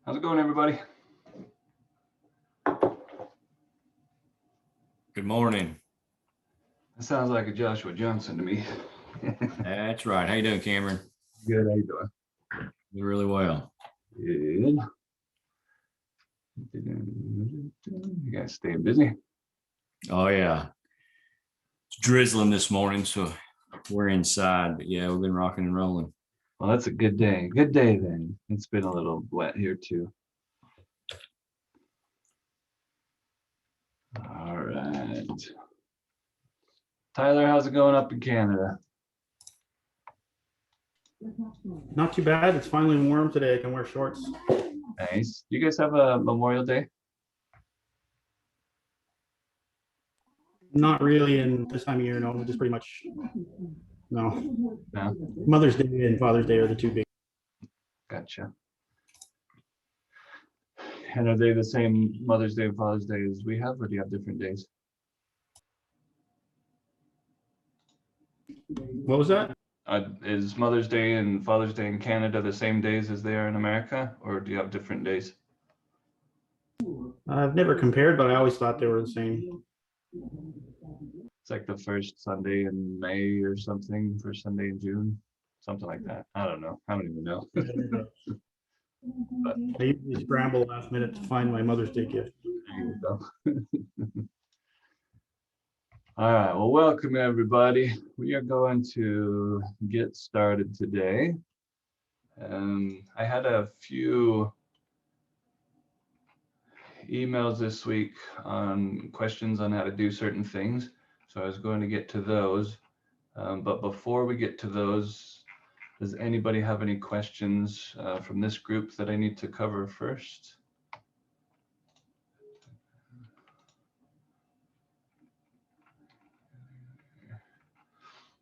How's it going, everybody? Good morning. That sounds like a Joshua Johnson to me. That's right. How you doing, Cameron? Good. How you doing? Doing really well. Good. You guys staying busy? Oh yeah. It's drizzling this morning, so we're inside. But yeah, we've been rocking and rolling. Well, that's a good day. Good day then. It's been a little wet here too. All right. Tyler, how's it going up in Canada? Not too bad. It's finally warm today. I can wear shorts. Nice. You guys have a Memorial Day? Not really in this time of year, no. Just pretty much no. No. Mother's Day and Father's Day are the two big. Gotcha. And are they the same Mother's Day and Father's Day as we have, or do you have different days? What was that? Is Mother's Day and Father's Day in Canada the same days as they are in America, or do you have different days? I've never compared, but I always thought they were the same. It's like the first Sunday in May or something, first Sunday in June, something like that. I don't know. I don't even know. But I usually scramble last minute to find my Mother's Day gift. there you go. All right, well, welcome everybody. We are going to get started today. I had a few emails this week on questions on how to do certain things. So I was going to get to those. But before we get to those, does anybody have any questions from this group that I need to cover first?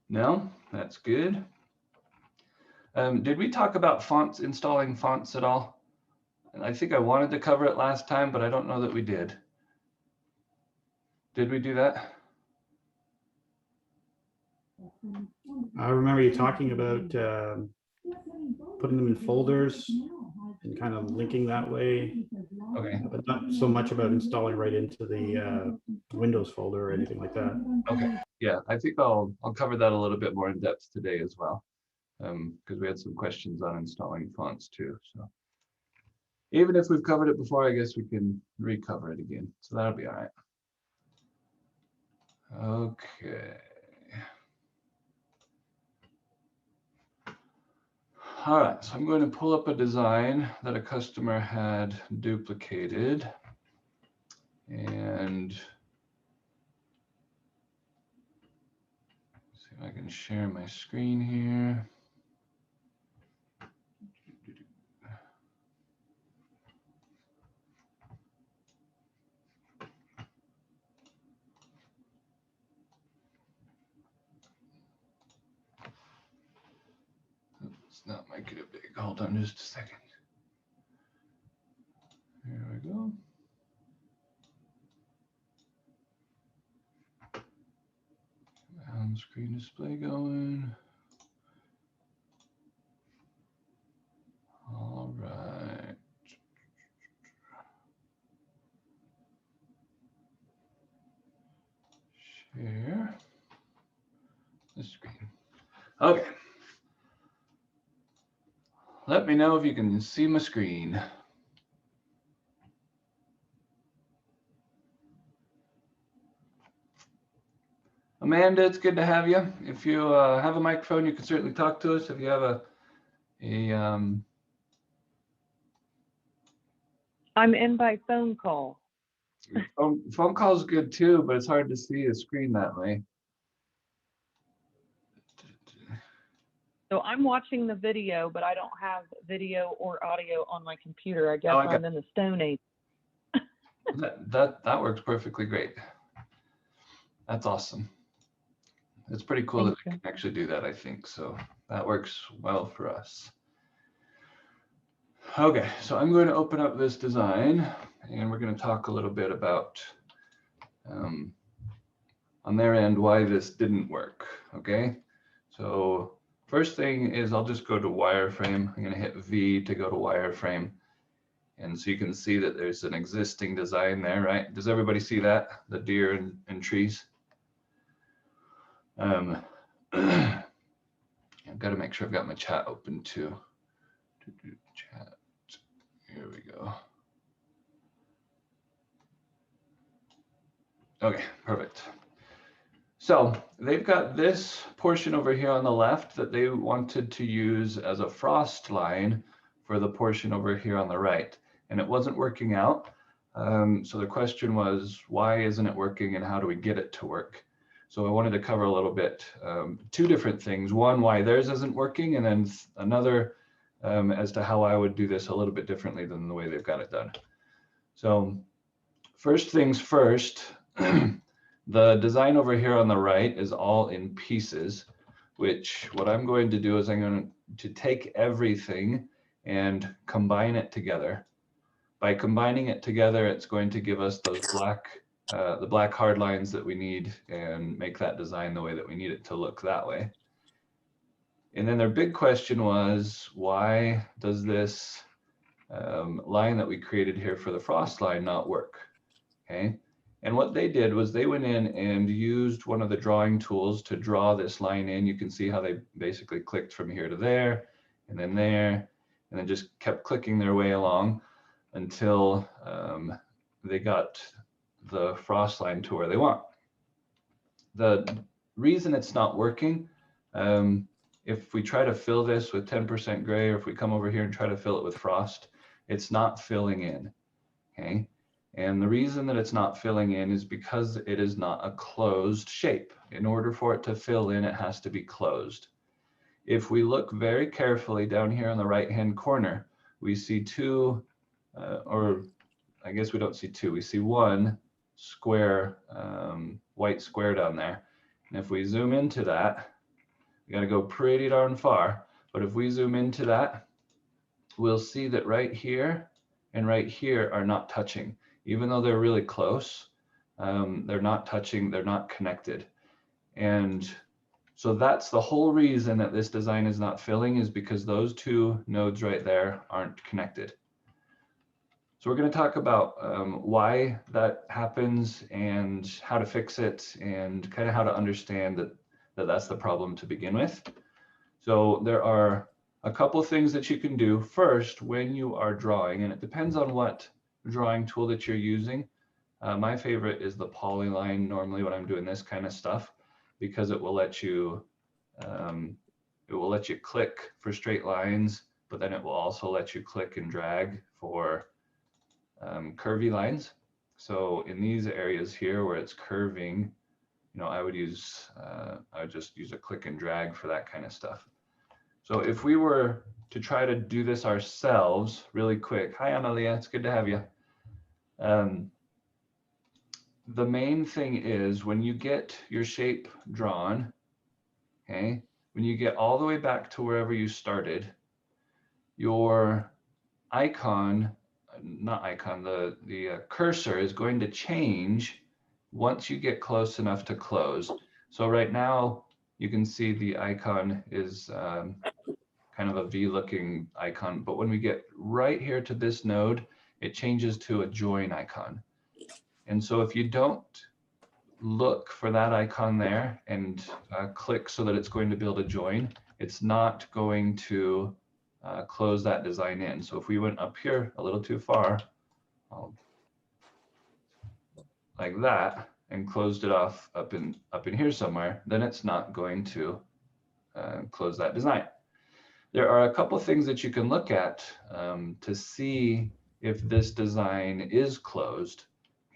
No, that's good. Did we talk about fonts, installing fonts at all? And I think I wanted to cover it last time, but I don't know that we did. Did we do that? I remember you talking about putting them in folders and kind of linking that way. Okay. But not so much about installing right into the Windows folder or anything like that. Okay. Yeah, I think I'll cover that a little bit more in depth today as well, because we had some questions on installing fonts too. So even if we've covered it before, I guess we can recover it again. So that'll be all right. Okay. All right, so I'm going to pull up a design that a customer had duplicated, and see if I can share my screen here. Let's not make it a big. Hold on just a second. Here we go. Screen display going. All right. Share the screen. Okay. Let me know if you can see my screen. Amanda, it's good to have you. If you have a microphone, you can certainly talk to us. If you have I'm in by phone call. phone call is good too, but it's hard to see a screen that way. So I'm watching the video, but I don't have video or audio on my computer. I guess I'm in the Stone Age. that works perfectly great. That's awesome. It's pretty cool that we can actually do that, I think. So that works well for us. Okay, so I'm going to open up this design and we're going to talk a little bit about on their end why this didn't work. Okay, so first thing is I'll just go to wireframe. I'm going to hit V to go to wireframe. And so you can see that there's an existing design there, right? Does everybody see that? The deer and trees? I've got to make sure I've got my chat open too. Chat. Here we go. Okay, perfect. So they've got this portion over here on the left that they wanted to use as a frost line for the portion over here on the right, and it wasn't working out. So the question was, why isn't it working and how do we get it to work? So I wanted to cover a little bit, two different things. One, why theirs isn't working, and then another as to how I would do this a little bit differently than the way they've got it done. So first things first, the design over here on the right is all in pieces, which what I'm going to do is I'm going to take everything and combine it together. By combining it together, it's going to give us those the black hard lines that we need and make that design the way that we need it to look that way. And then their big question was, why does this line that we created here for the frost line not work? Okay. And what they did was they went in and used one of the drawing tools to draw this line in. You can see how they basically clicked from here to there, and then just kept clicking their way along until they got the frost line to where they want. The reason it's not working, if we try to fill this with 10% gray, or if we come over here and try to fill it with frost, it's not filling in, okay? And the reason that it's not filling in is because it is not a closed shape. In order for it to fill in, it has to be closed. If we look very carefully down here on the right-hand corner, we see two, or I guess we don't see two, we see one square, white square down there. And if we zoom into that, we got to go pretty darn far. But if we zoom into that, we'll see that right here and right here are not touching. Even though they're really close, they're not touching, they're not connected. And so that's the whole reason that this design is not filling, is because those two nodes right there aren't connected. So we're going to talk about why that happens and how to fix it and kind of how to understand that that's the problem to begin with. So there are a couple of things that you can do first when you are drawing, and it depends on what drawing tool that you're using. My favorite is the Polyline normally when I'm doing this kind of stuff, because it will let you click for straight lines, but then it will also let you click and drag for curvy lines. So in these areas here where it's curving, I would just use a click and drag for that kind of stuff. So if we were to try to do this ourselves really quick, hi Analia, it's good to have you. The main thing is when you get your shape drawn, okay, when you get all the way back to wherever you started, your the cursor is going to change once you get close enough to close. So right now you can see the icon is kind of a V-looking icon, but when we get right here to this node, it changes to a join icon. And so if you don't look for that icon there and click so that it's going to be able to join, it's not going to close that design in. So if we went up here a little too far, like that, and closed it off up in here somewhere, then it's not going to close that design. There are a couple things that you can look at to see if this design is closed.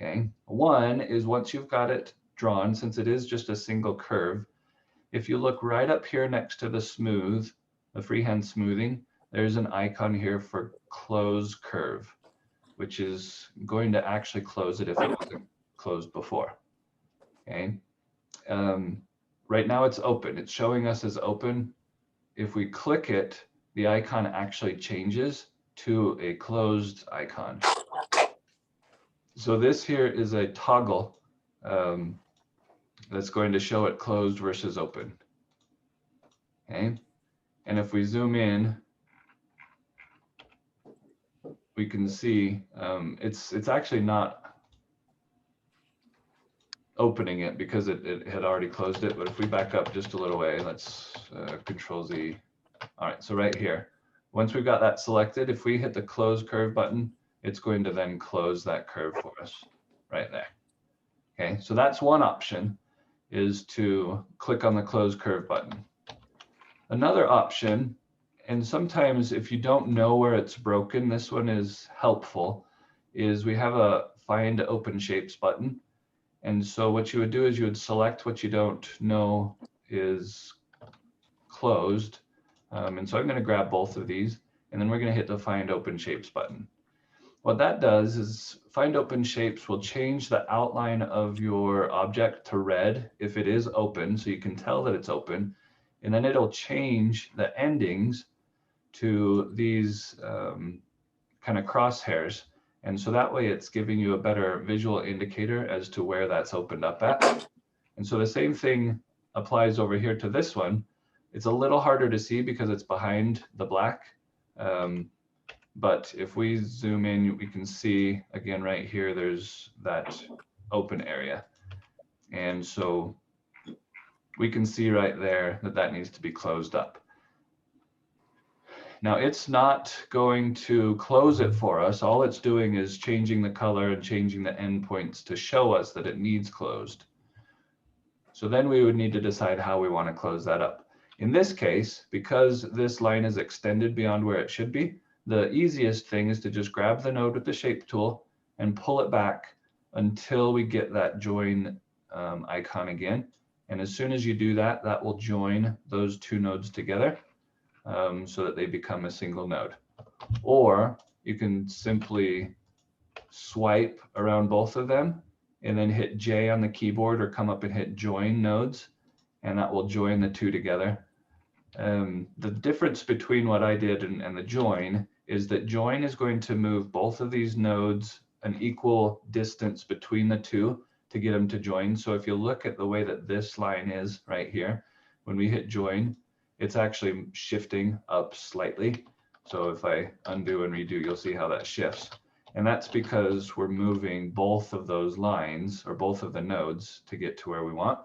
Okay, one is once you've got it drawn, since it is just a single curve, if you look right up here next to the smooth, the freehand smoothing, there's an icon here for close curve, which is going to actually close it if it wasn't closed before. Okay, right now it's open. It's showing us as open. If we click it, the icon actually changes to a closed icon. So this here is a toggle that's going to show it closed versus open. Okay, and if we zoom in, we can see it's actually not opening it because it had already closed it. But if we back up just a little way, let's Control Z. All right, so right here, once we've got that selected, if we hit the close curve button, it's going to then close that curve for us right there. Okay, so that's one option, is to click on the close curve button. Another option, and sometimes if you don't know where it's broken, this one is helpful, is we have a Find Open Shapes button. And so what you would do is you would select what you don't know is closed. And so I'm going to grab both of these, and then we're going to hit the Find Open Shapes button. What that does is Find Open Shapes will change the outline of your object to red if it is open, so you can tell that it's open. And then it'll change the endings to these kind of crosshairs. And so that way it's giving you a better visual indicator as to where that's opened up at. And so the same thing applies over here to this one. It's a little harder to see because it's behind the black. But if we zoom in, we can see again right here, there's that open area. And so we can see right there that that needs to be closed up. Now it's not going to close it for us. All it's doing is changing the color and changing the endpoints to show us that it needs closed. So then we would need to decide how we want to close that up. In this case, because this line is extended beyond where it should be, the easiest thing is to just grab the node with the shape tool and pull it back until we get that join icon again. And as soon as you do that, that will join those two nodes together so that they become a single node. Or you can simply swipe around both of them and then hit J on the keyboard, or come up and hit join nodes, and that will join the two together. The difference between what I did and the join is that join is going to move both of these nodes an equal distance between the two to get them to join. So if you look at the way that this line is right here, when we hit join, it's actually shifting up slightly. So if I undo and redo, you'll see how that shifts. And that's because we're moving both of those lines, or both of the nodes, to get to where we want.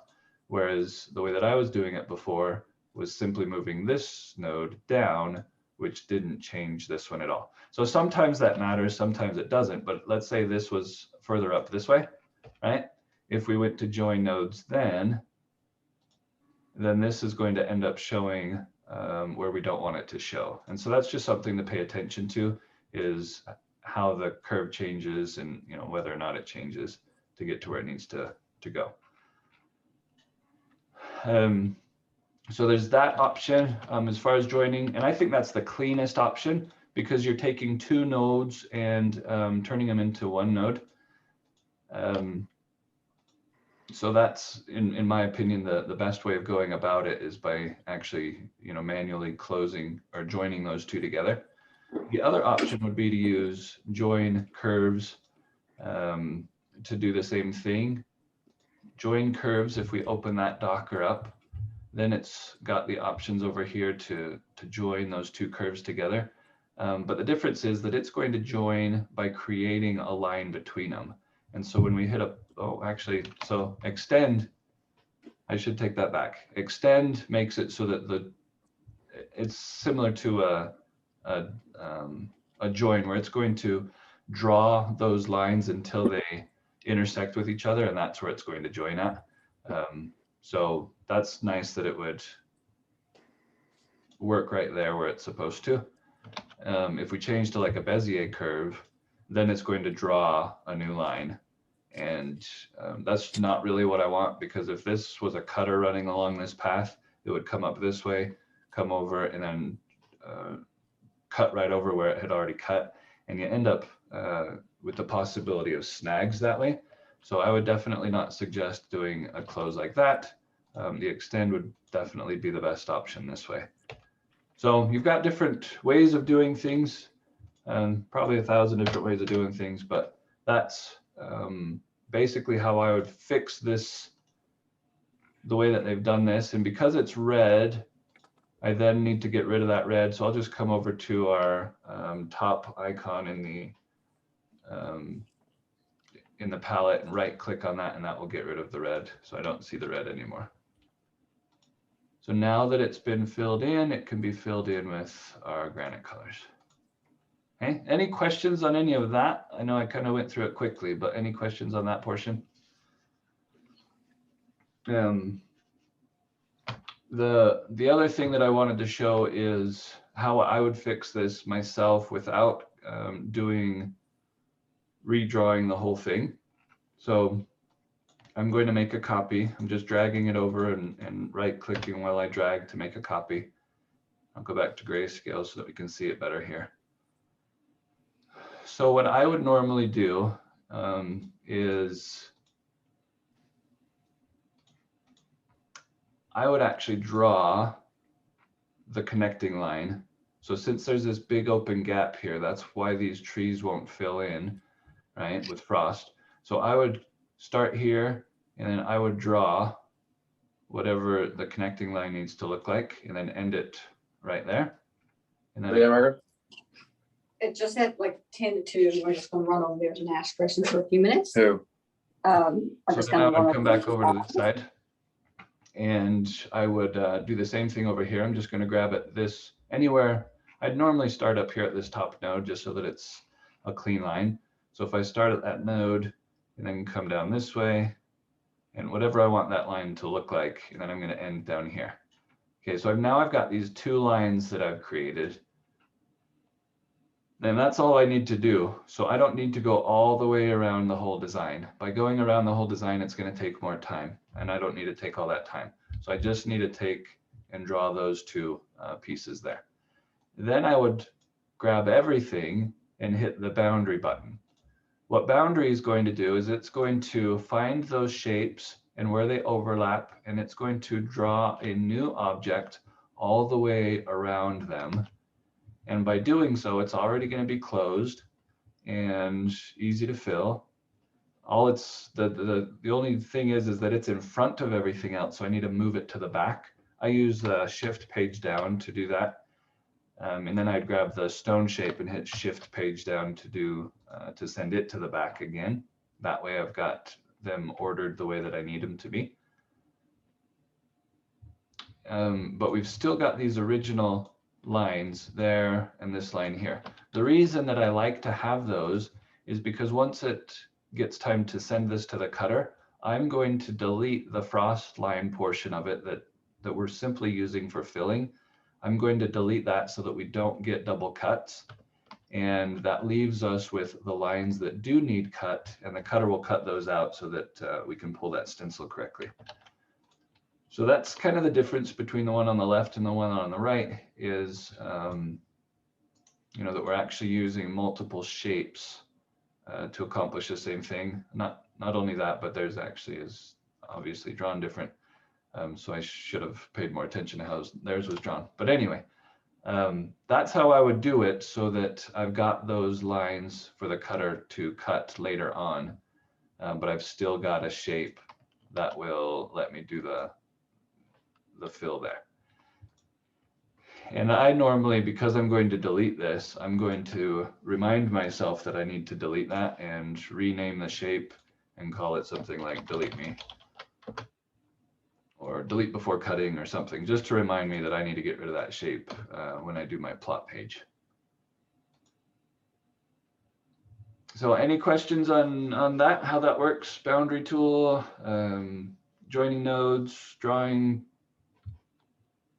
Whereas the way that I was doing it before was simply moving this node down, which didn't change this one at all. So sometimes that matters, sometimes it doesn't. But let's say this was further up this way, right? If we went to join nodes then this is going to end up showing where we don't want it to show. And so that's just something to pay attention to, is how the curve changes and whether or not it changes to get to where it needs to go. So there's that option as far as joining, and I think that's the cleanest option because you're taking two nodes and turning them into one node. So that's, in my opinion, the best way of going about it is by actually manually closing or joining those two together. The other option would be to use join curves to do the same thing. Join curves, if we open that Docker up, then it's got the options over here to join those two curves together. But the difference is that it's going to join by creating a line between them. And so when we hit up, so extend, I should take that back. Extend makes it so that it's similar to a join, where it's going to draw those lines until they intersect with each other, and that's where it's going to join at. So that's nice that it would work right there where it's supposed to. If we change to like a Bezier curve, then it's going to draw a new line. And that's not really what I want, because if this was a cutter running along this path, it would come up this way, come over, and then cut right over where it had already cut. And you end up with the possibility of snags that way. So I would definitely not suggest doing a close like that. The extend would definitely be the best option this way. So you've got different ways of doing things, probably 1,000 different ways of doing things, but that's basically how I would fix this, the way that they've done this. And because it's red, I then need to get rid of that red. So I'll just come over to our top icon in the palette and right click on that, and that will get rid of the red. So I don't see the red anymore. So now that it's been filled in, it can be filled in with our granite colors. Okay, any questions on any of that? I know I kind of went through it quickly, but any questions on that portion? The other thing that I wanted to show is how I would fix this myself without redrawing the whole thing. So I'm going to make a copy. I'm just dragging it over and right clicking while I drag to make a copy. I'll go back to grayscale so that we can see it better here. So what I would normally do is I would actually draw the connecting line. So since there's this big open gap here, that's why these trees won't fill in, right, with frost. So I would start here and then I would draw whatever the connecting line needs to look like and then end it right there. And then Margaret? It just had like 10 to 2. We're just going to run over there and ask questions for a few minutes. Who? I'm so just then I going to would come back over to this side and I would do the same thing over here. I'm just going to grab it this anywhere. I'd normally start up here at this top node just so that it's a clean line. So if I start at that node and then come down this way and whatever I want that line to look like, and then I'm going to end down here. Okay, so now I've got these 2 lines that I've created. Then that's all I need to do. So I don't need to go all the way around the whole design. By going around the whole design, it's going to take more time, and I don't need to take all that time. So I just need to take and draw those 2 pieces there. Then I would grab everything and hit the boundary button. What boundary is going to do is it's going to find those shapes and where they overlap, and it's going to draw a new object all the way around them. And by doing so, it's already going to be closed and easy to fill. All it's the only thing is that it's in front of everything else, so I need to move it to the back. I use the shift page down to do that. And then I'd grab the stone shape and hit shift page down to send it to the back again. That way I've got them ordered the way that I need them to be. But we've still got these original lines there and this line here. The reason that I like to have those is because once it gets time to send this to the cutter, I'm going to delete the frost line portion of it that we're simply using for filling. I'm going to delete that so that we don't get double cuts. And that leaves us with the lines that do need cut, and the cutter will cut those out so that we can pull that stencil correctly. So that's kind of the difference between the one on the left and the one on the right is, that we're actually using multiple shapes to accomplish the same thing. Not only that, but theirs actually is obviously drawn different. So I should have paid more attention to how theirs was drawn. But anyway, that's how I would do it so that I've got those lines for the cutter to cut later on. But I've still got a shape that will let me do the fill there. And I normally, because I'm going to delete this, I'm going to remind myself that I need to delete that and rename the shape and call it something like delete me or delete before cutting or something, just to remind me that I need to get rid of that shape when I do my plot page. So any questions on that, how that works? Boundary tool, joining nodes, drawing,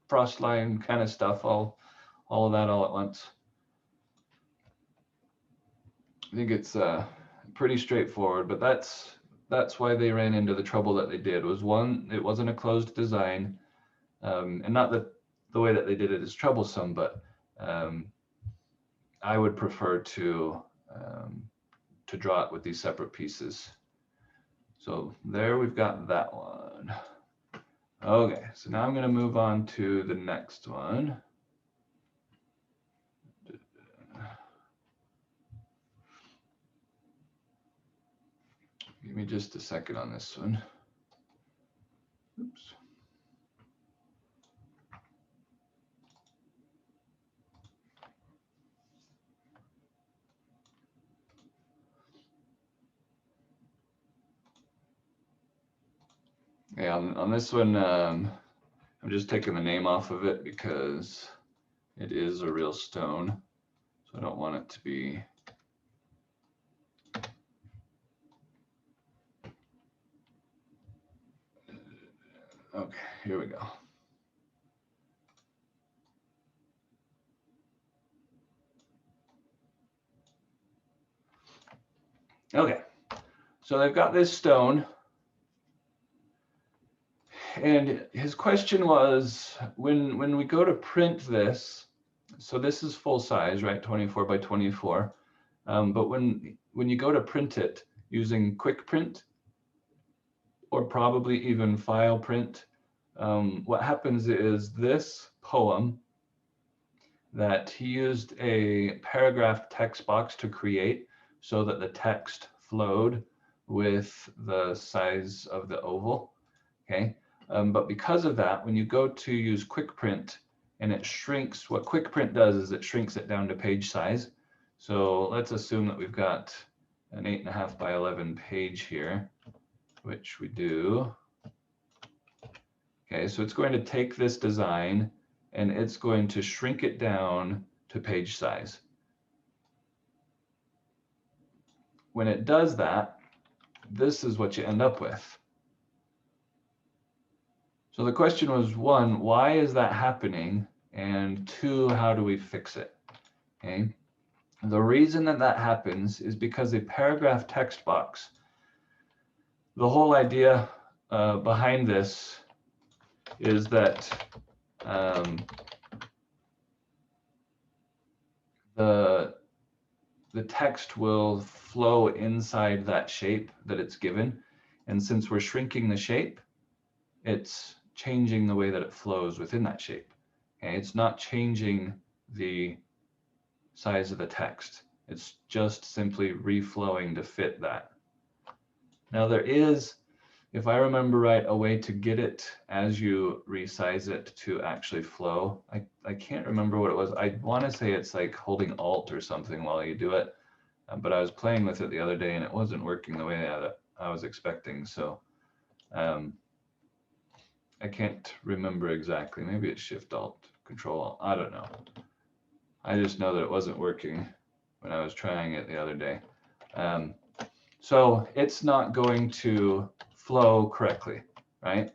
frost line kind of stuff, all of that all at once. I think it's pretty straightforward, but that's why they ran into the trouble that they did. Was one, it wasn't a closed design, and not that the way that they did it is troublesome, but I would prefer to draw it with these separate pieces. So there we've got that one. Okay, so now I'm going to move on to the next one. Give me just a second on this one. Oops. Yeah, on this one, I'm just taking the name off of it because it is a real stone. So I don't want it to be. Okay, here we go. Okay, so they've got this stone. And his question was, when we go to print this, so this is full size, right, 24 by 24. But when you go to print it using quick print, or probably even file print, what happens is this poem that he used a paragraph text box to create so that the text flowed with the size of the oval, okay? But because of that, when you go to use quick print and it shrinks, what quick print does is it shrinks it down to page size. So let's assume that we've got an 8.5 by 11 page here, which we do. Okay, so it's going to take this design and it's going to shrink it down to page size. When it does that, this is what you end up with. So the question was, one, why is that happening? And two, how do we fix it? Okay. The reason that that happens is because a paragraph text box, the whole idea behind this is that the text will flow inside that shape that it's given. And since we're shrinking the shape, it's changing the way that it flows within that shape. Okay, it's not changing the size of the text. It's just simply reflowing to fit that. Now there is, if I remember right, a way to get it as you resize it to actually flow. I can't remember what it was. I want to say it's like holding Alt or something while you do it. But I was playing with it the other day and it wasn't working the way that I was expecting. So I can't remember exactly. Maybe it's Shift Alt, Control Alt. I don't know. I just know that it wasn't working when I was trying it the other day. So it's not going to flow correctly, right?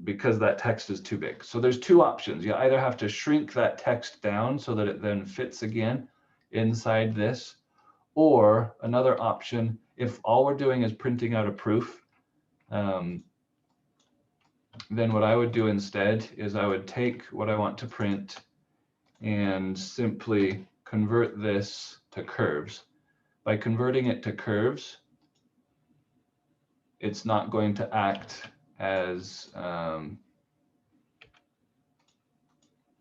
Because that text is too big. So there's two options. You either have to shrink that text down so that it then fits again inside this, or another option, if all we're doing is printing out a proof, then what I would do instead is I would take what I want to print and simply convert this to curves. By converting it to curves, it's not going to act as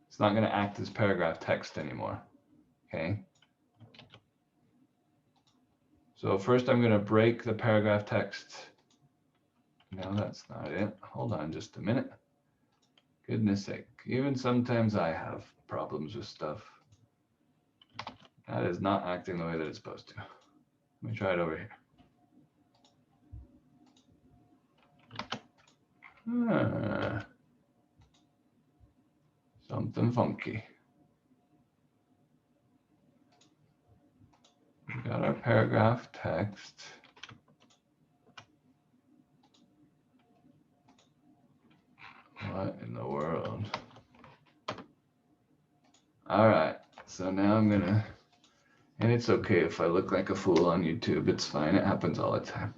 it's not going to act as paragraph text anymore. Okay. So first I'm going to break the paragraph text. No, that's not it. Hold on just a minute. Goodness sake. Even sometimes I have problems with stuff. That is not acting the way that it's supposed to. Let me try it over here. Something funky. We got our paragraph text. What in the world? All right, so now I'm gonna, and it's okay if I look like a fool on YouTube, it's fine, it happens all the time.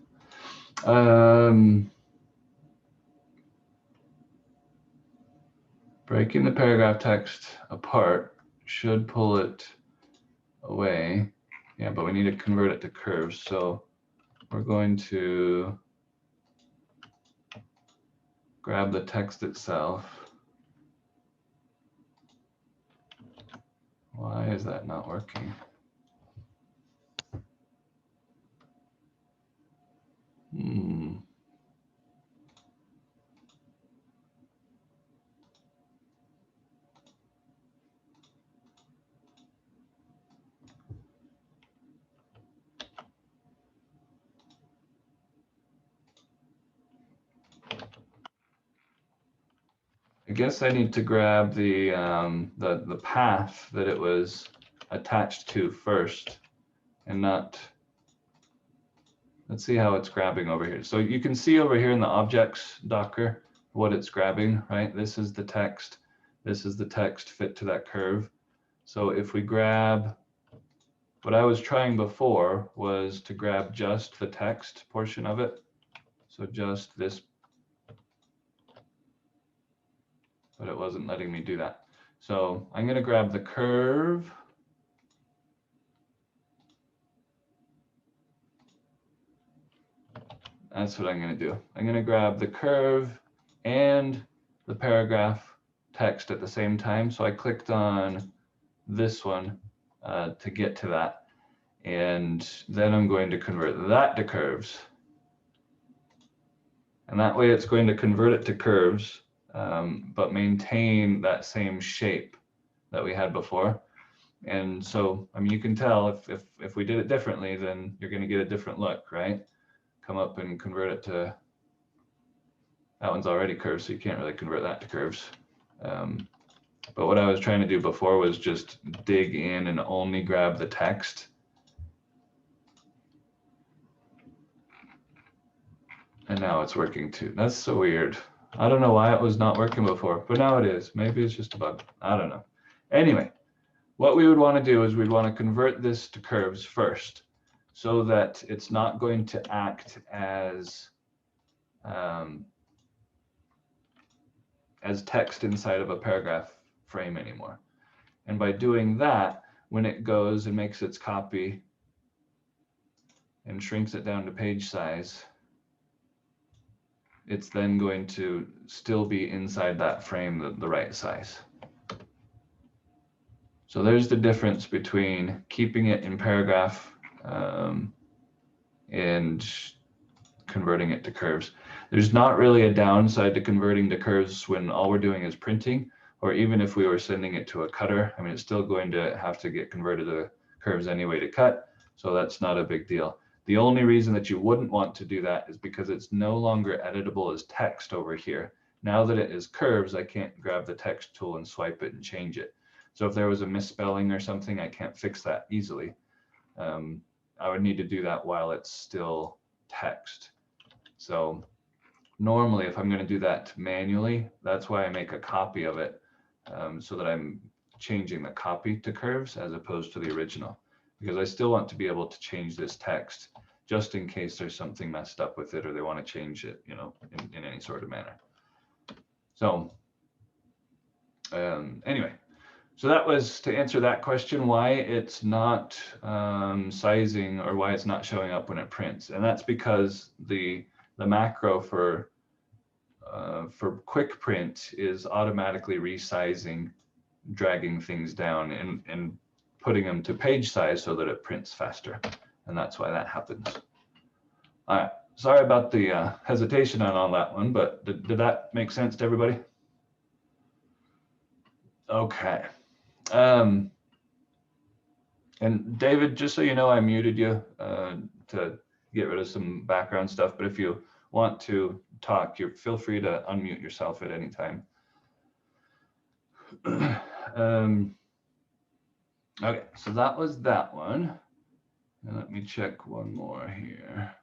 Breaking the paragraph text apart should pull it away. Yeah, but we need to convert it to curves. So we're going to grab the text itself. Why is that not working? guess I need to grab the path that it was attached to first, and not. Let's see how it's grabbing over here. So you can see over here in the objects Docker what it's grabbing, right? This is the text. This is the text fit to that curve. So if we grab, what I was trying before was to grab just the text portion of it. So just this, but it wasn't letting me do that. So I'm going to grab the curve. That's what I'm going to do. I'm going to grab the curve and the paragraph text at the same time. So I clicked on this one to get to that. And then I'm going to convert that to curves. And that way it's going to convert it to curves, but maintain that same shape that we had before. And so, I mean, you can tell if we did it differently, then you're going to get a different look, right? Come up and convert it to, that one's already curved, so you can't really convert that to curves. But what I was trying to do before was just dig in and only grab the text. And now it's working too. That's so weird. I don't know why it was not working before, but now it is. Maybe it's just a bug. I don't know. Anyway, what we would want to do is we'd want to convert this to curves first, so that it's not going to act as text inside of a paragraph frame anymore. And by doing that, when it goes and makes its copy and shrinks it down to page size, it's then going to still be inside that frame the right size. So there's the difference between keeping it in paragraph and converting it to curves. There's not really a downside to converting to curves when all we're doing is printing, or even if we were sending it to a cutter. I mean, it's still going to have to get converted to curves anyway to cut, so that's not a big deal. The only reason that you wouldn't want to do that is because it's no longer editable as text over here. Now that it is curves, I can't grab the text tool and swipe it and change it. So if there was a misspelling or something, I can't fix that easily. I would need to do that while it's still text. So normally, if I'm going to do that manually, that's why I make a copy of it, so that I'm changing the copy to curves as opposed to the original, because I still want to be able to change this text just in case there's something messed up with it or they want to change it, you know, in any sort of manner. So anyway, so that was to answer that question, why it's not sizing, or why it's not showing up when it prints. And that's because the macro for quick print is automatically resizing, dragging things down and putting them to page size so that it prints faster. And that's why that happens. All right, sorry about the hesitation on all that one, but did that make sense to everybody? Okay. And David, just so you know, I muted you to get rid of some background stuff, but if you want to talk, feel free to unmute yourself at any time. Okay, so that was that one. And let me check one more here.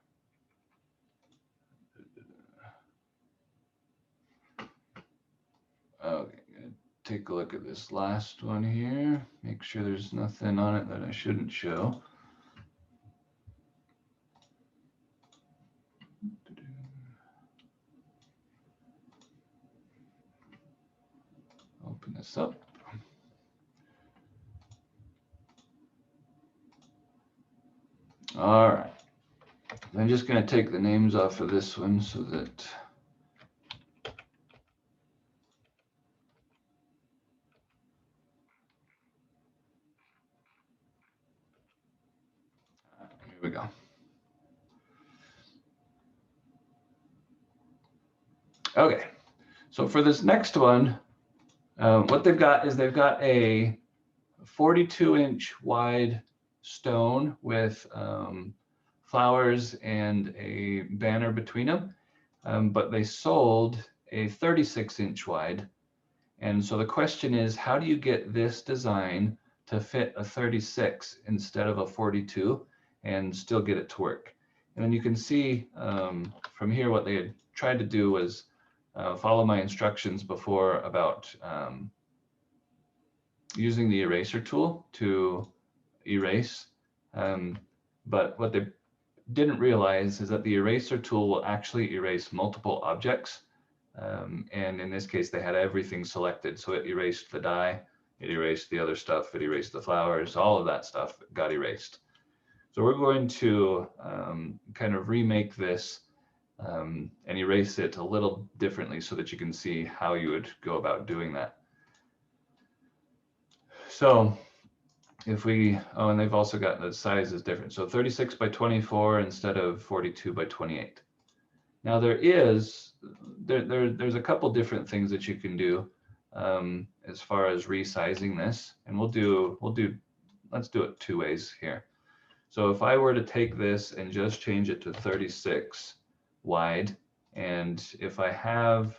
Okay, gonna take a look at this last one here. Make sure there's nothing on it that I shouldn't show. Open this up. All right. I'm just going to take the names off of this one so that here we go. Okay, so for this next one, what they've got is they've got a 42-inch wide stone with flowers and a banner between them, but they sold a 36-inch wide And so the question is, how do you get this design to fit a 36 instead of a 42 and still get it to work? And then you can see from here what they had tried to do was follow my instructions before about using the eraser tool to erase. But what they didn't realize is that the eraser tool will actually erase multiple objects. And in this case, they had everything selected. So it erased the die, it erased the other stuff, it erased the flowers, all of that stuff got erased. So we're going to kind of remake this and erase it a little differently so that you can see how you would go about doing that. So if we, oh, and they've also got the size is different. So 36 by 24 instead of 42 by 28. Now there's a couple different things that you can do as far as resizing this, and let's do it two ways here. So if I were to take this and just change it to 36 wide, and if I have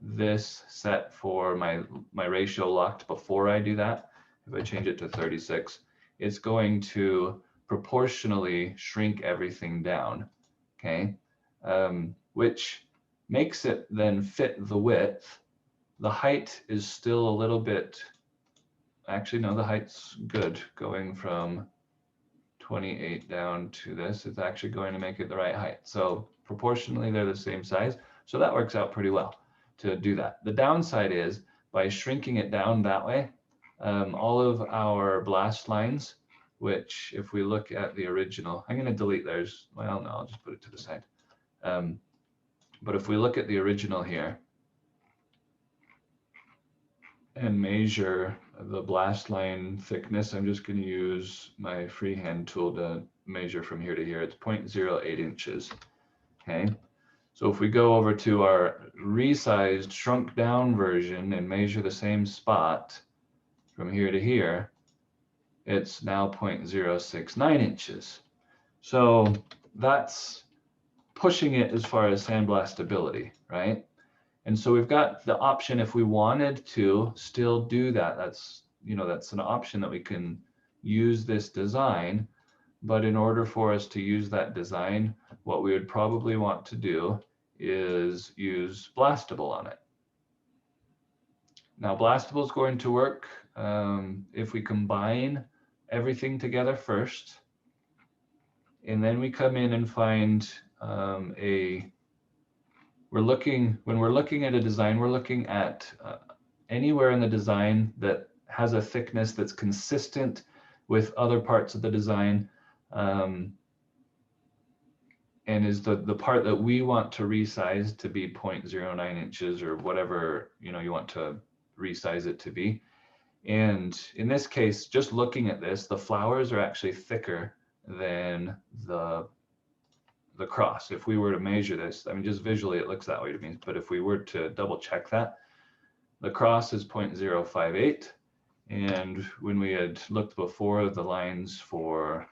this set for my ratio locked before I do that, if I change it to 36, it's going to proportionally shrink everything down, okay? Which makes it then fit the width. The height is still a little bit, actually no, the height's good. Going from 28 down to this, it's actually going to make it the right height. So proportionally, they're the same size. So that works out pretty well to do that. The downside is by shrinking it down that way, all of our blast lines, which if we look at the original, I'm going to delete theirs. Well, no, I'll just put it to the side. But if we look at the original here and measure the blast line thickness, I'm just going to use my freehand tool to measure from here to here. It's 0.08 inches. Okay. So if we go over to our resized, shrunk down version and measure the same spot from here to here, it's now 0.069 inches. So that's pushing it as far as sandblastability, right? And so we've got the option if we wanted to still do that. That's an option that we can use this design. But in order for us to use that design, what we would probably want to do is use Blastable on it. Now, Blastable is going to work if we combine everything together first, and then we come in and find when we're looking at a design, we're looking at anywhere in the design that has a thickness that's consistent with other parts of the design, and is the part that we want to resize to be 0.09 inches or whatever you want to resize it to be. And in this case, just looking at this, the flowers are actually thicker than the cross. If we were to measure this, I mean, just visually it looks that way to me, but if we were to double check that, the cross is 0.058. And when we had looked before, the lines for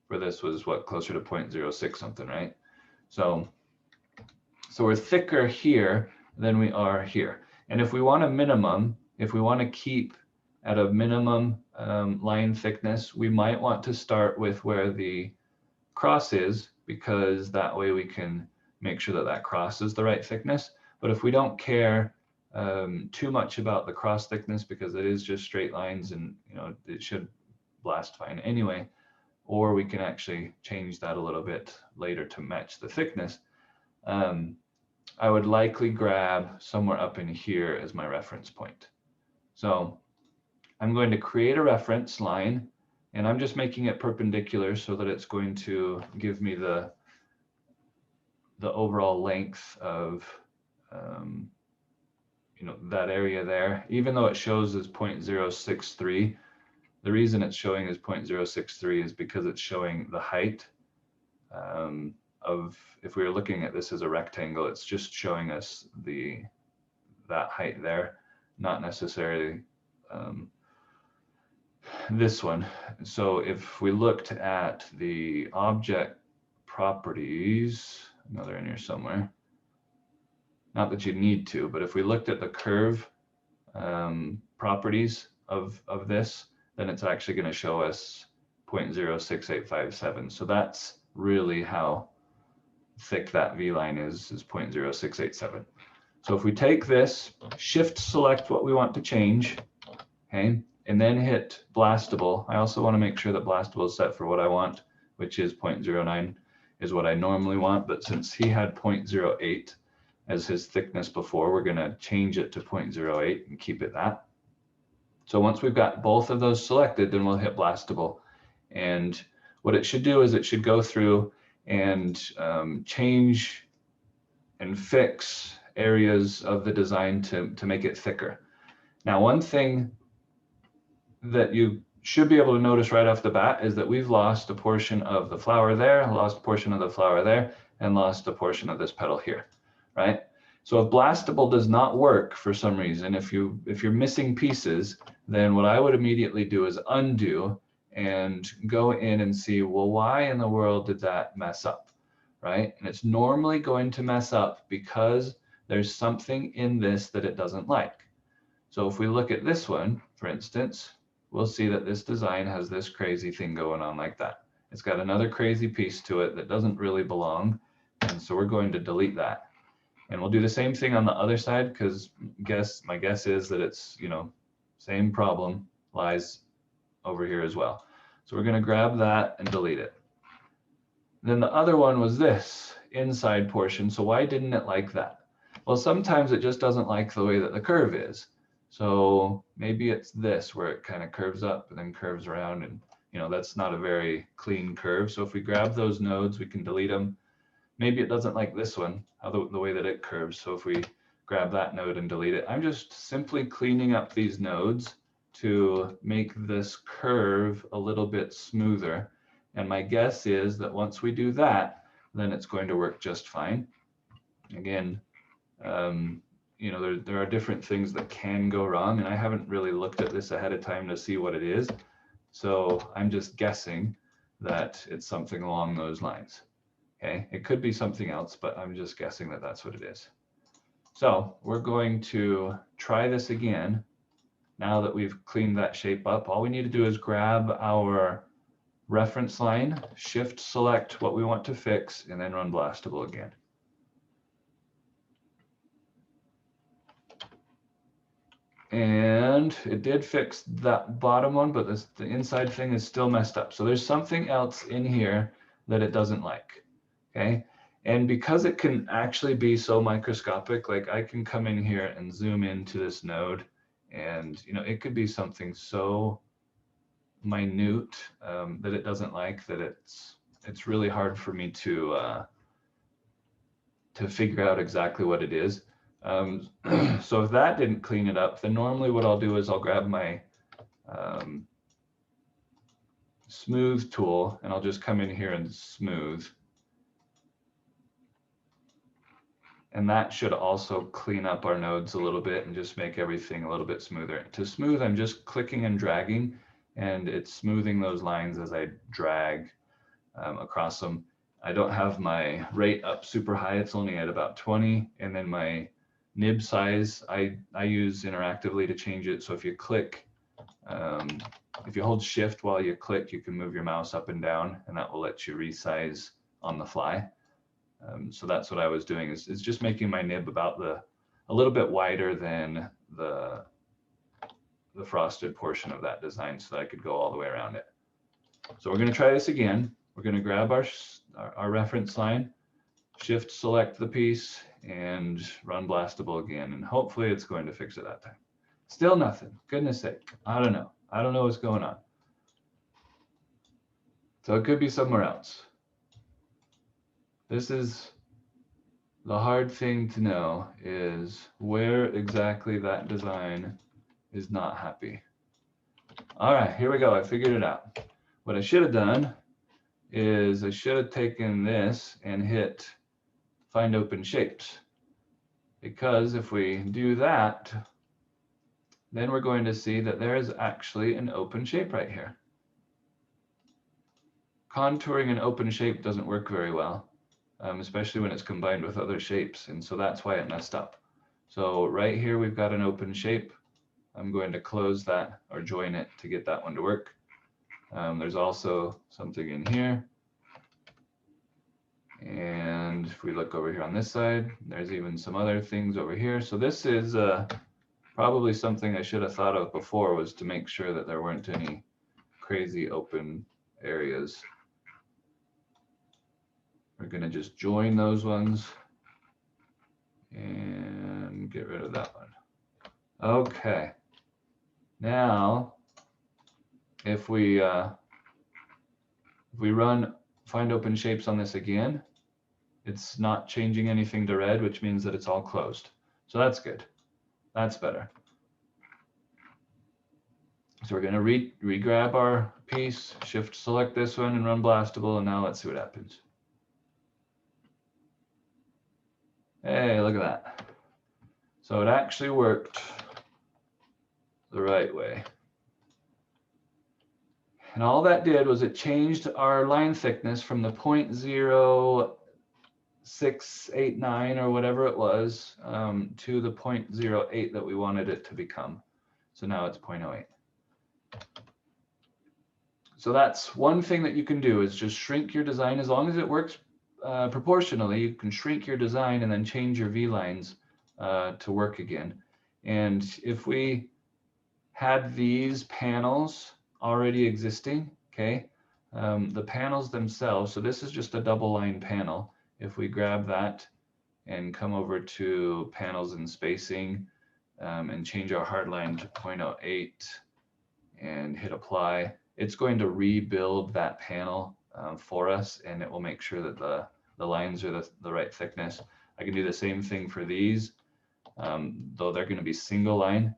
this was what, closer to 0.06 something, right? So we're thicker here than we are here. And if we want a minimum, if we want to keep at a minimum line thickness, we might want to start with where the cross is, because that way we can make sure that that cross is the right thickness. But if we don't care too much about the cross thickness, because it is just straight lines and it should blast fine anyway, or we can actually change that a little bit later to match the thickness, I would likely grab somewhere up in here as my reference point. So I'm going to create a reference line, and I'm just making it perpendicular so that it's going to give me the overall length of that area there. Even though it shows as 0.063, the reason it's showing as 0.063 is because it's showing the height of, if we were looking at this as a rectangle, it's just showing us that height there, not necessarily this one. So if we looked at the object properties, I know they're in here somewhere. not that you need to, but if we looked at the curve properties of this, then it's actually going to show us 0.06857. So that's really how thick that V line is 0.0687. So if we take this, shift select what we want to change, okay, and then hit blastable. I also want to make sure that blastable is set for what I want, which is 0.09 is what I normally want. But since he had 0.08 as his thickness before, we're going to change it to 0.08 and keep it that. So once we've got both of those selected, then we'll hit blastable. And what it should do is it should go through and change and fix areas of the design to make it thicker. Now, one thing that you should be able to notice right off the bat is that we've lost a portion of the flower there, lost a portion of the flower there, and lost a portion of this petal here, right? So if blastable does not work for some reason, if you're missing pieces, then what I would immediately do is undo and go in and see, well, why in the world did that mess up, right? And it's normally going to mess up because there's something in this that it doesn't like. So if we look at this one, for instance, we'll see that this design has this crazy thing going on like that. It's got another crazy piece to it that doesn't really belong. And so we're going to delete that. And we'll do the same thing on the other side, because my guess is that it's, same problem lies over here as well. So we're going to grab that and delete it. Then the other one was this inside portion. So why didn't it like that? Well, sometimes it just doesn't like the way that the curve is. So maybe it's this where it kind of curves up and then curves around, and that's not a very clean curve. So if we grab those nodes, we can delete them. Maybe it doesn't like this one, the way that it curves. So if we grab that node and delete it, I'm just simply cleaning up these nodes to make this curve a little bit smoother. And my guess is that once we do that, then it's going to work just fine. Again, there are different things that can go wrong, and I haven't really looked at this ahead of time to see what it is. So I'm just guessing that it's something along those lines. Okay, it could be something else, but I'm just guessing that that's what it is. So we're going to try this again. Now that we've cleaned that shape up, all we need to do is grab our reference line, shift select what we want to fix, and then run blastable again. And it did fix that bottom one, but the inside thing is still messed up. So there's something else in here that it doesn't like, okay? And because it can actually be so microscopic, like I can come in here and zoom into this node, and it could be something so minute that it doesn't like that it's really hard for me to figure out exactly what it is. So if that didn't clean it up, then normally what I'll do is I'll grab my smooth tool, and I'll just come in here and smooth. And that should also clean up our nodes a little bit and just make everything a little bit smoother. To smooth, I'm just clicking and dragging, and it's smoothing those lines as I drag across them. I don't have my rate up super high. It's only at about 20. And then my nib size, I use interactively to change it. So if you click, if you hold shift while you click, you can move your mouse up and down, and that will let you resize on the fly. So that's what I was doing, is just making my nib about a little bit wider than the frosted portion of that design, so that I could go all the way around it. So we're going to try this again. We're going to grab our reference line, shift select the piece, and run blastable again, and hopefully it's going to fix it that time. Still nothing. Goodness sake. I don't know. I don't know what's going on. So it could be somewhere else. This is the hard thing to know, is where exactly that design is not happy. All right, here we go. I figured it out. What I should have done is I should have taken this and hit find open shapes, because if we do that, then we're going to see that there is actually an open shape right here. Contouring an open shape doesn't work very well. especially when it's combined with other shapes. And so that's why it messed up. So right here, we've got an open shape. I'm going to close that or join it to get that one to work. There's also something in here. And if we look over here on this side, there's even some other things over here. So this is probably something I should have thought of before, was to make sure that there weren't any crazy open areas. We're going to just join those ones and get rid of that one. Okay. Now, if we run find open shapes on this again, it's not changing anything to red, which means that it's all closed. So that's good. That's better. So we're going to re-grab our piece, shift select this one and run blastable. And now let's see what happens. Hey, look at that. So it actually worked the right way. And all that did was it changed our line thickness from the 0.0689 or whatever it was to the 0.08 that we wanted it to become. So now it's 0.08. So that's one thing that you can do, is just shrink your design. As long as it works proportionally, you can shrink your design and then change your V-lines to work again. And if we had these panels already existing, okay, the panels themselves, so this is just a double line panel. If we grab that and come over to panels and spacing and change our hard line to 0.08 and hit apply, it's going to rebuild that panel for us, and it will make sure that the lines are the right thickness. I can do the same thing for these, though they're going to be single line.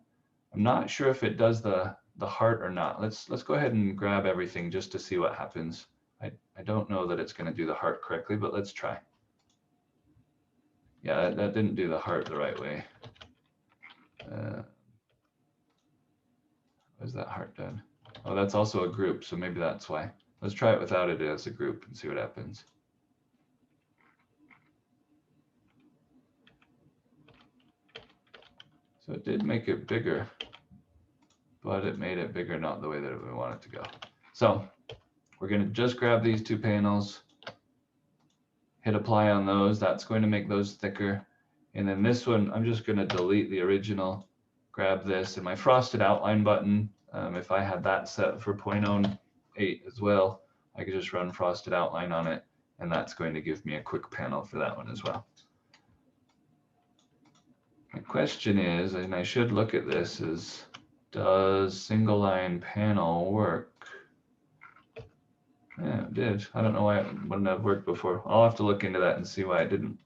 I'm not sure if it does the heart or not. Let's go ahead and grab everything just to see what happens. I don't know that it's going to do the heart correctly, but let's try. Yeah, that didn't do the heart the right way. Where's that heart done? Oh, that's also a group, so maybe that's why. Let's try it without it as a group and see what happens. So it did make it bigger, but it made it bigger not the way that we want it to go. So we're going to just grab these two panels, hit apply on those. That's going to make those thicker. And then this one, I'm just going to delete the original, grab this, and my frosted outline button, if I had that set for 0.08 as well, I could just run frosted outline on it, and that's going to give me a quick panel for that one as well. My question is, and I should look at this, is does single line panel work? Yeah, it did. I don't know why it wouldn't have worked before. I'll have to look into that and see why it didn't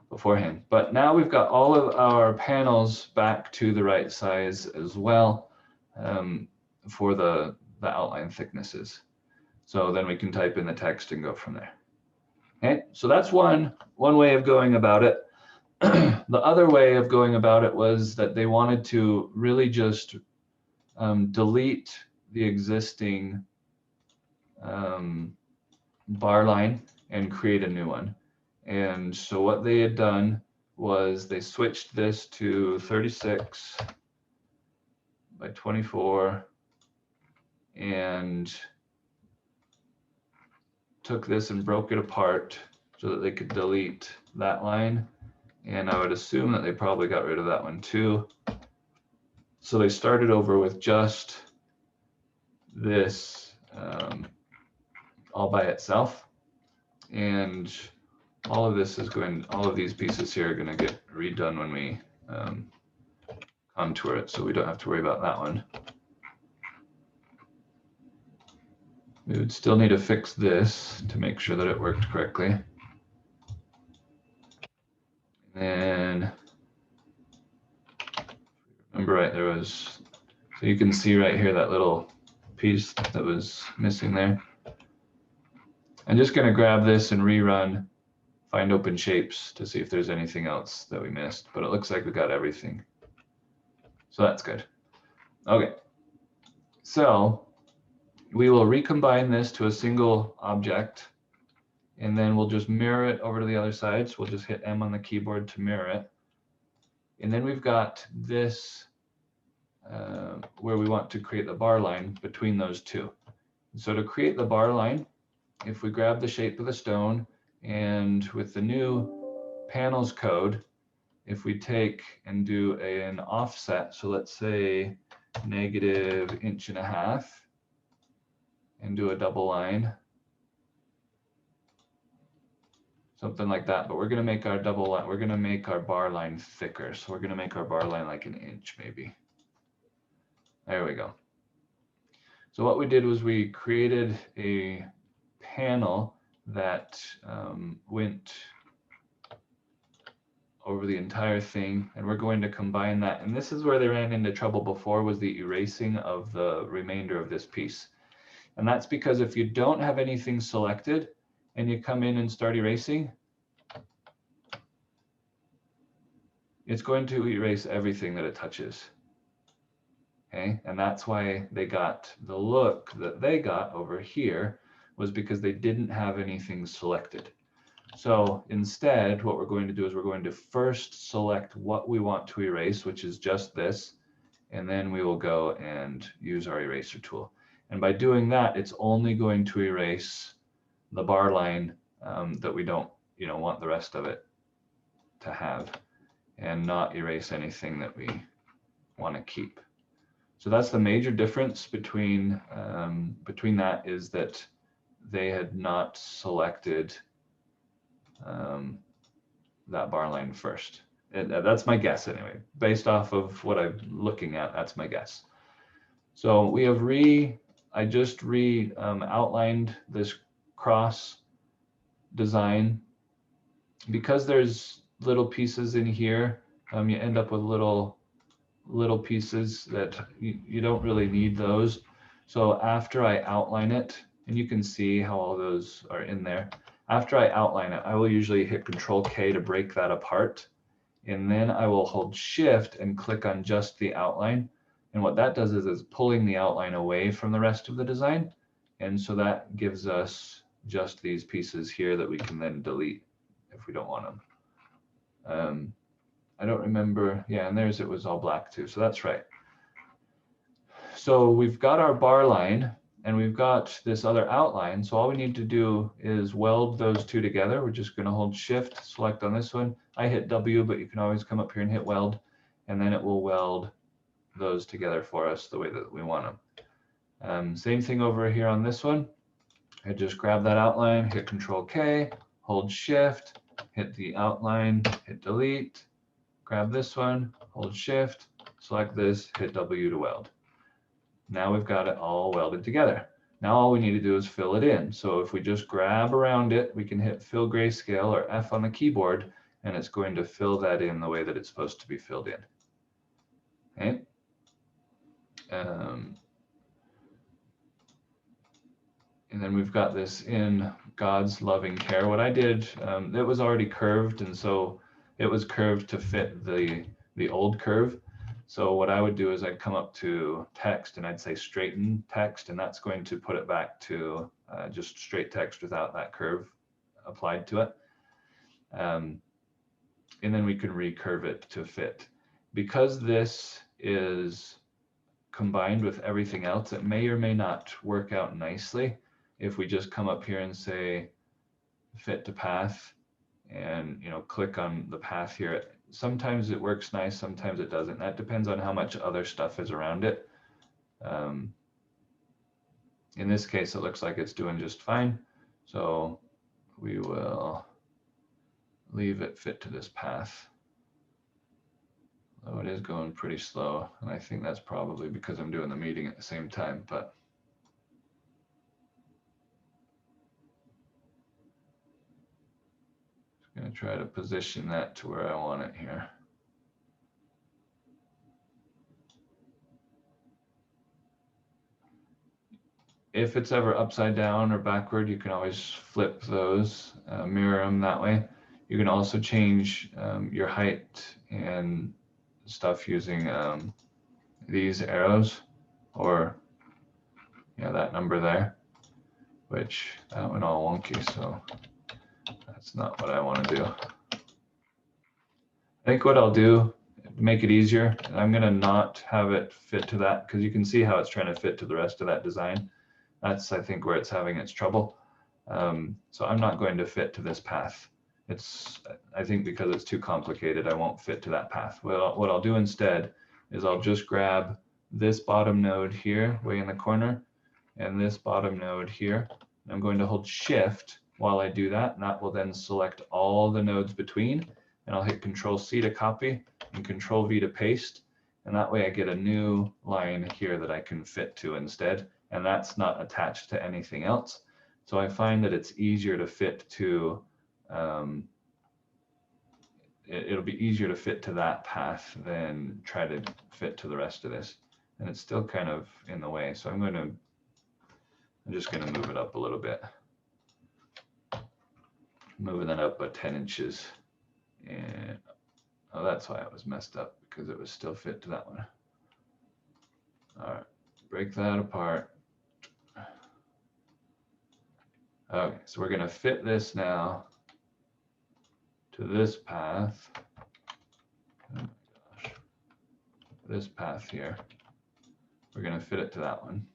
beforehand. But now we've got all of our panels back to the right size as well for the outline thicknesses. So then we can type in the text and go from there. Okay, so that's one way of going about it. The other way of going about it was that they wanted to really just delete the existing bar line and create a new one. And so what they had done was they switched this to 36 by 24 and took this and broke it apart so that they could delete that line. And I would assume that they probably got rid of that one too. So they started over with just this all by itself. And all of this is going, all of these pieces here are going to get redone when we contour it. So we don't have to worry about that one. We would still need to fix this to make sure that it worked correctly. And remember, right, there was, so you can see right here that little piece that was missing there. I'm just going to grab this and rerun find open shapes to see if there's anything else that we missed, but it looks like we got everything. So that's good. Okay, so we will recombine this to a single object, and then we'll just mirror it over to the other side. So we'll just hit M on the keyboard to mirror it. And then we've got this where we want to create the bar line between those two. So to create the bar line, if we grab the shape of the stone, and with the new panels code, if we take and do an offset, so let's say -1.5 inches, and do a double line, something like that. But we're going to make our double line, we're going to make our bar line thicker. So we're going to make our bar line like 1 inch maybe. There we go. So what we did was we created a panel that went over the entire thing, and we're going to combine that. And this is where they ran into trouble before, was the erasing of the remainder of this piece. And that's because if you don't have anything selected and you come in and start erasing, it's going to erase everything that it touches. Okay, and that's why they got the look that they got over here, was because they didn't have anything selected. So instead, what we're going to do is we're going to first select what we want to erase, which is just this, and then we will go and use our eraser tool. And by doing that, it's only going to erase the bar line that we don't, want the rest of it to have, and not erase anything that we want to keep. So that's the major difference between that, is that they had not selected that bar line first. That's my guess anyway, based off of what I'm looking at. That's my guess. So we have I just outlined this cross design. Because there's little pieces in here, you end up with little pieces that you don't really need those. So after I outline it, and you can see how all those are in there, after I outline it, I will usually hit Control-K to break that apart, and then I will hold Shift and click on just the outline. And what that does is it's pulling the outline away from the rest of the design, and so that gives us just these pieces here that we can then delete if we don't want them. I don't remember. Yeah, and it was all black too. So that's right. So we've got our bar line and we've got this other outline. So all we need to do is weld those two together. We're just going to hold Shift, select on this one. I hit W, but you can always come up here and hit weld, and then it will weld those together for us the way that we want them. Same thing over here on this one. I just grab that outline, hit Control-K, hold Shift, hit the outline, hit delete. Grab this one, hold Shift, select this, hit W to weld. Now we've got it all welded together. Now all we need to do is fill it in. So if we just grab around it, we can hit Fill Grayscale or F on the keyboard, and it's going to fill that in the way that it's supposed to be filled in. Okay. And then we've got this in God's loving care. What I did, it was already curved, and so it was curved to fit the old curve. So what I would do is I'd come up to text and I'd say straighten text, and that's going to put it back to just straight text without that curve applied to it. And then we can recurve it to fit. Because this is combined with everything else, it may or may not work out nicely if we just come up here and say fit to path, and click on the path here. Sometimes it works nice, sometimes it doesn't. That depends on how much other stuff is around it. In this case, it looks like it's doing just fine. So we will leave it fit to this path. Oh, it is going pretty slow, and I think that's probably because I'm doing the meeting at the same time, but I'm going to try to position that to where I want it here. If it's ever upside down or backward, you can always flip those, mirror them that way. You can also change your height and stuff using these arrows, or that number there, which that went all wonky. So That's not what I want to do. I think what I'll do, to make it easier, I'm going to not have it fit to that, because you can see how it's trying to fit to the rest of that design. That's, I think, where it's having its trouble. So I'm not going to fit to this path. I think because it's too complicated, I won't fit to that path. Well, what I'll do instead is I'll just grab this bottom node here, way in the corner, and this bottom node here. I'm going to hold Shift while I do that, and that will then select all the nodes between, and I'll hit Control C to copy and Control V to paste, and that way I get a new line here that I can fit to instead, and that's not attached to anything else. So I find that it's easier to fit to, it'll be easier to fit to that path than try to fit to the rest of this. And it's still kind of in the way. So I'm just going to move it up a little bit. Moving that up 10 inches. And oh, that's why it was messed up, because it was still fit to that one. All right, break that apart. Okay, so we're going to fit this now to this path. Oh my gosh. This path here. We're going to fit it to that one.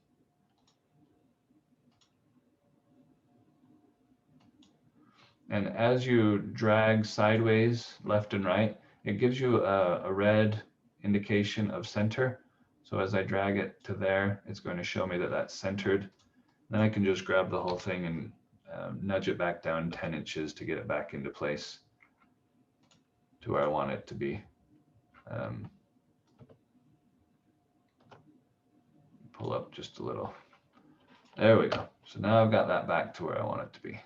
And as you drag sideways, left and right, it gives you a red indication of center. So as I drag it to there, it's going to show me that that's centered. Then I can just grab the whole thing and nudge it back down 10 inches to get it back into place to where I want it to be. Pull up just a little. There we go. So now I've got that back to where I want it to be.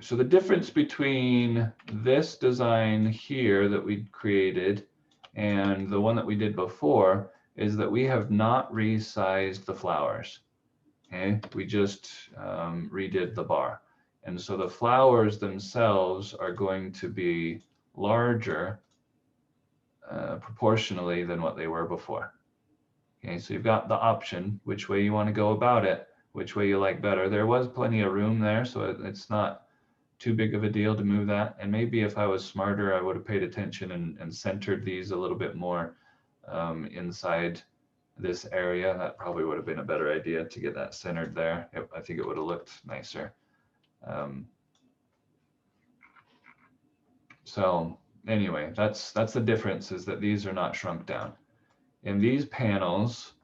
So the difference between this design here that we created and the one that we did before is that we have not resized the flowers. Okay, we just redid the bar. And so the flowers themselves are going to be larger proportionally than what they were before. Okay, so you've got the option, which way you want to go about it, which way you like better. There was plenty of room there, so it's not too big of a deal to move that. And maybe if I was smarter, I would have paid attention and centered these a little bit more inside this area. That probably would have been a better idea to get that centered there. I think it would have looked nicer. So anyway, that's the difference, is that these are not shrunk down. In these panels,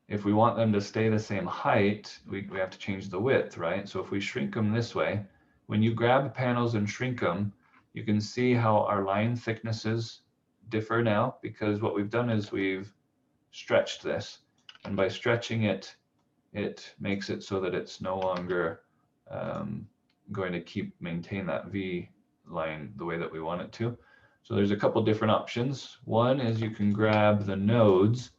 if we want them to stay the same height, we have to change the width, right? So if we shrink them this way, when you grab panels and shrink them, you can see how our line thicknesses differ now, because what we've done is we've stretched this. And by stretching it, it makes it so that it's no longer going to maintain that V line the way that we want it to. So there's a couple different options. One is you can grab the nodes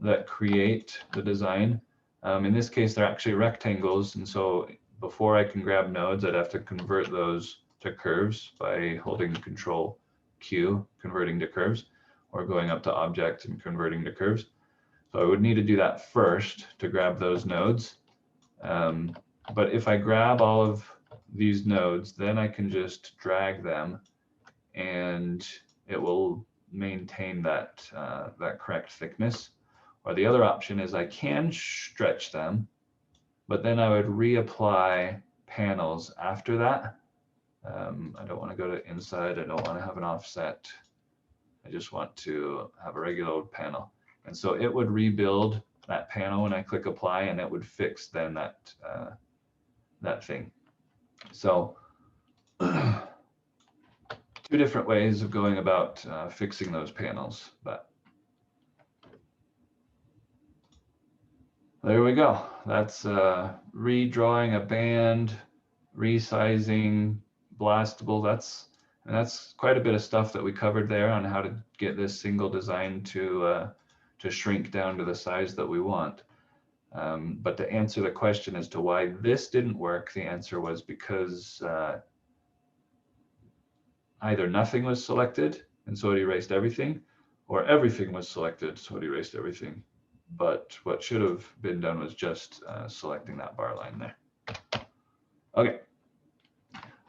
that create the design. In this case, they're actually rectangles. And so before I can grab nodes, I'd have to convert those to curves by holding Control Q, converting to curves, or going up to object and converting to curves. So I would need to do that first to grab those nodes. But if I grab all of these nodes, then I can just drag them and it will maintain that, that correct thickness. Or the other option is I can stretch them, but then I would reapply panels after that. I don't want to go to inside. I don't want to have an offset. I just want to have a regular old panel. And so it would rebuild that panel when I click apply, and it would fix then that, that thing. So two different ways of going about fixing those panels, but there we go. That's redrawing a band, resizing, blastable. That's quite a bit of stuff that we covered there on how to get this single design to shrink down to the size that we want. But to answer the question as to why this didn't work, the answer was because either nothing was selected and so it erased everything, or everything was selected so it erased everything. but what should have been done was just selecting that bar line there. Okay.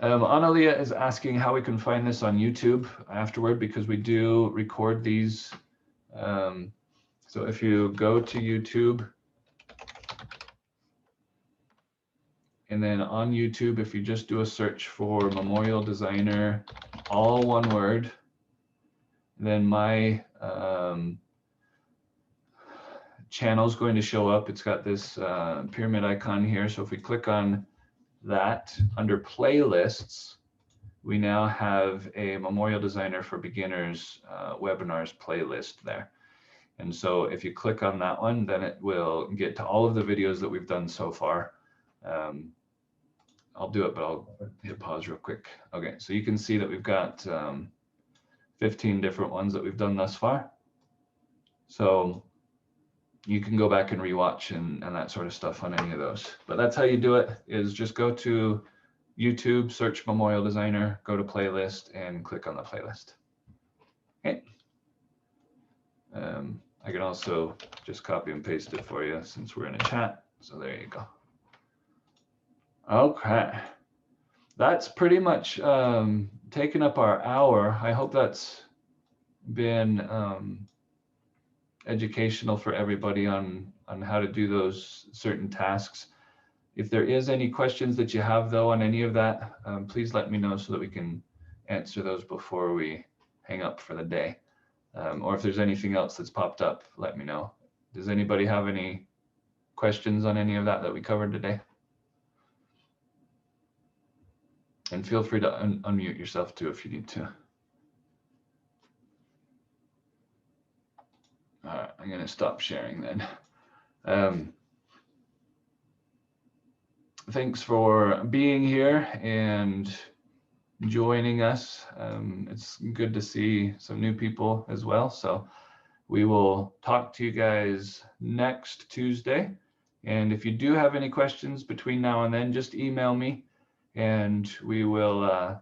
Analia is asking how we can find this on YouTube afterward, because we do record these. So if you go to YouTube, and then on YouTube, if you just do a search for Memorial Designer, all one word, then my channel is going to show up. It's got this pyramid icon here. So if we click on that, under playlists, we now have a Memorial Designer for Beginners webinars playlist there. And so if you click on that one, then it will get to all of the videos that we've done so far. I'll do it, but I'll hit pause real quick. Okay, so you can see that we've got 15 different ones that we've done thus far. So you can go back and rewatch and that sort of stuff on any of those. But that's how you do it, is just go to YouTube, search Memorial Designer, go to playlist, and click on the playlist. Okay. I can also just copy and paste it for you since we're in a chat. So there you go. Okay. That's pretty much taken up our hour. I hope that's been educational for everybody on how to do those certain tasks. If there is any questions that you have though on any of that, please let me know so that we can answer those before we hang up for the day. Or if there's anything else that's popped up, let me know. Does anybody have any questions on any of that we covered today? And feel free to unmute yourself too if you need to. All right, I'm going to stop sharing then. Thanks for being here and joining us. It's good to see some new people as well. So we will talk to you guys next Tuesday. And if you do have any questions between now and then, just email me and we will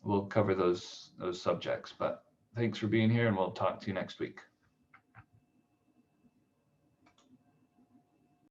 we'll cover those subjects. But thanks for being here, and we'll talk to you next week.